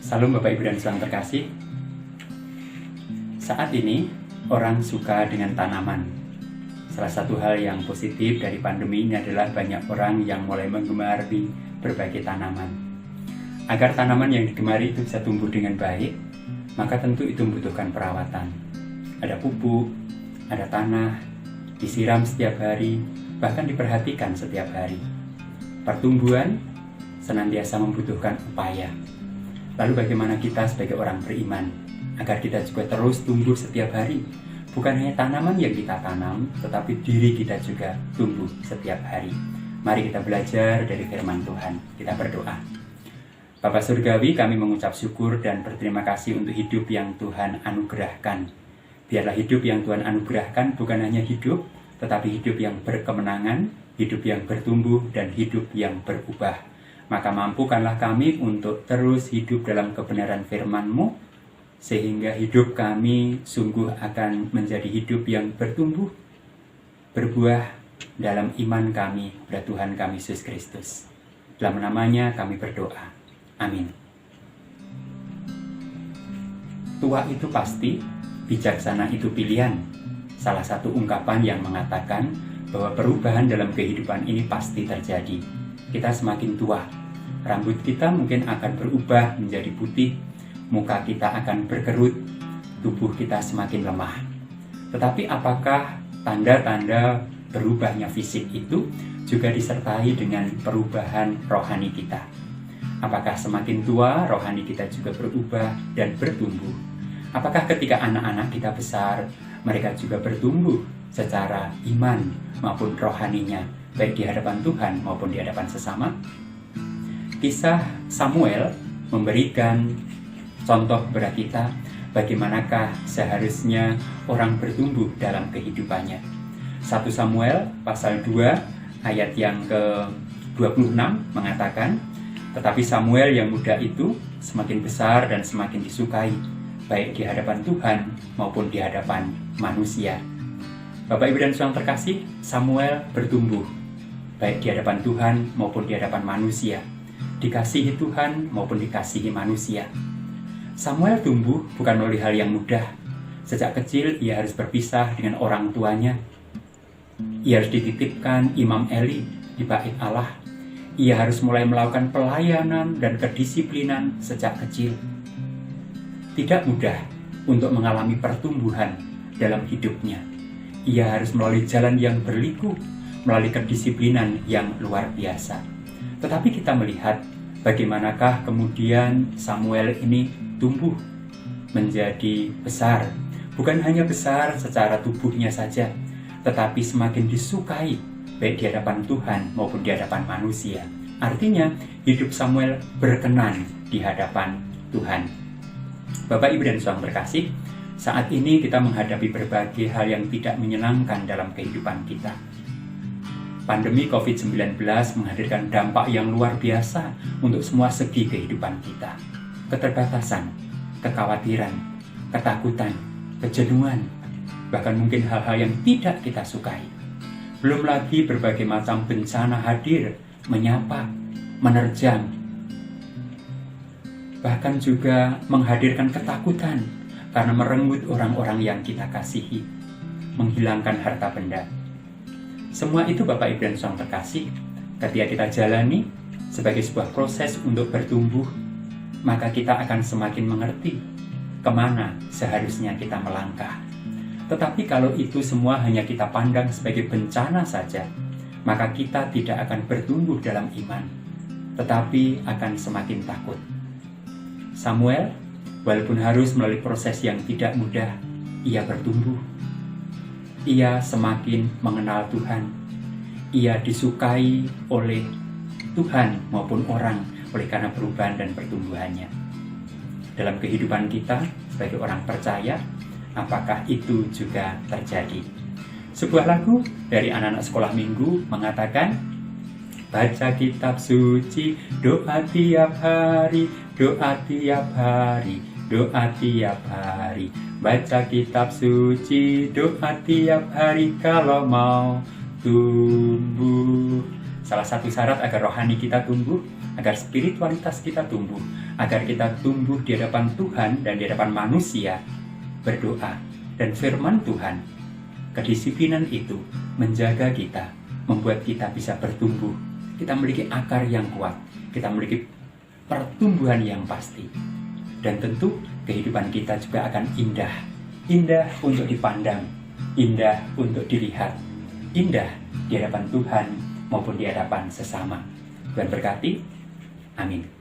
Salam Bapak Ibu dan Saudara terkasih. Saat ini orang suka dengan tanaman. Salah satu hal yang positif dari pandemi ini adalah banyak orang yang mulai menggemari berbagai tanaman. Agar tanaman yang digemari itu bisa tumbuh dengan baik, maka tentu itu membutuhkan perawatan. Ada pupuk, ada tanah, disiram setiap hari, bahkan diperhatikan setiap hari. Pertumbuhan senantiasa membutuhkan upaya. Lalu bagaimana kita sebagai orang beriman agar kita juga terus tumbuh setiap hari? Bukan hanya tanaman yang kita tanam, tetapi diri kita juga tumbuh setiap hari. Mari kita belajar dari firman Tuhan. Kita berdoa. Bapa Surgawi, kami mengucap syukur dan berterima kasih untuk hidup yang Tuhan anugerahkan. Biarlah hidup yang Tuhan anugerahkan bukan hanya hidup, tetapi hidup yang berkemenangan, hidup yang bertumbuh, dan hidup yang berubah. Maka mampukanlah kami untuk terus hidup dalam kebenaran firman-Mu, sehingga hidup kami sungguh akan menjadi hidup yang bertumbuh, berbuah dalam iman kami pada Tuhan kami Yesus Kristus. Dalam namanya kami berdoa. Amin. Tua itu pasti, bijaksana itu pilihan. Salah satu ungkapan yang mengatakan bahwa perubahan dalam kehidupan ini pasti terjadi. Kita semakin tua, rambut kita mungkin akan berubah menjadi putih, muka kita akan berkerut, tubuh kita semakin lemah. Tetapi apakah tanda-tanda berubahnya fisik itu juga disertai dengan perubahan rohani kita? Apakah semakin tua, rohani kita juga berubah dan bertumbuh? Apakah ketika anak-anak kita besar, mereka juga bertumbuh secara iman maupun rohaninya, baik di hadapan Tuhan maupun di hadapan sesama? Kisah Samuel memberikan contoh kepada kita bagaimanakah seharusnya orang bertumbuh dalam kehidupannya. 1 Samuel pasal 2 ayat yang ke-26 mengatakan, tetapi Samuel yang muda itu semakin besar dan semakin disukai, baik di hadapan Tuhan maupun di hadapan manusia. Bapak Ibu dan Saudara terkasih, Samuel bertumbuh, baik di hadapan Tuhan maupun di hadapan manusia, dikasihi Tuhan maupun dikasihi manusia. Samuel tumbuh bukan melalui hal yang mudah. Sejak kecil ia harus berpisah dengan orang tuanya. Ia harus dititipkan Imam Eli di bait Allah. Ia harus mulai melakukan pelayanan dan kedisiplinan sejak kecil. Tidak mudah untuk mengalami pertumbuhan dalam hidupnya. Ia harus melalui jalan yang berliku, melalui kedisiplinan yang luar biasa. Tetapi kita melihat bagaimanakah kemudian Samuel ini tumbuh menjadi besar. Bukan hanya besar secara tubuhnya saja, tetapi semakin disukai baik di hadapan Tuhan maupun di hadapan manusia. Artinya hidup Samuel berkenan di hadapan Tuhan. Bapak, Ibu, dan Saudara terkasih, saat ini kita menghadapi berbagai hal yang tidak menyenangkan dalam kehidupan kita. Pandemi COVID-19 menghadirkan dampak yang luar biasa untuk semua segi kehidupan kita. Keterbatasan, kekhawatiran, ketakutan, kejenuhan, bahkan mungkin hal-hal yang tidak kita sukai. Belum lagi berbagai macam bencana hadir, menyapa, menerjang, bahkan juga menghadirkan ketakutan karena merenggut orang-orang yang kita kasihi, menghilangkan harta benda. Semua itu Bapak Ibu dan Saudara terkasih, ketika kita jalani sebagai sebuah proses untuk bertumbuh, maka kita akan semakin mengerti kemana seharusnya kita melangkah. Tetapi kalau itu semua hanya kita pandang sebagai bencana saja, maka kita tidak akan bertumbuh dalam iman, tetapi akan semakin takut. Samuel, walaupun harus melalui proses yang tidak mudah, ia bertumbuh. Ia semakin mengenal Tuhan. Ia disukai oleh Tuhan maupun orang oleh karena perubahan dan pertumbuhannya. Dalam kehidupan kita sebagai orang percaya, apakah itu juga terjadi? Sebuah lagu dari anak-anak sekolah minggu mengatakan, baca kitab suci, doa tiap hari, doa tiap hari, doa tiap hari. Baca kitab suci, doa tiap hari kalau mau tumbuh Salah satu syarat agar rohani kita tumbuh, agar spiritualitas kita tumbuh, agar kita tumbuh di hadapan Tuhan dan di hadapan manusia, berdoa dan firman Tuhan. Kedisiplinan itu menjaga kita, membuat kita bisa bertumbuh. Kita memiliki akar yang kuat, kita memiliki pertumbuhan yang pasti. Dan tentu kehidupan kita juga akan indah. Indah untuk dipandang, indah untuk dilihat, indah di hadapan Tuhan maupun di hadapan sesama. Tuhan berkati. Amin.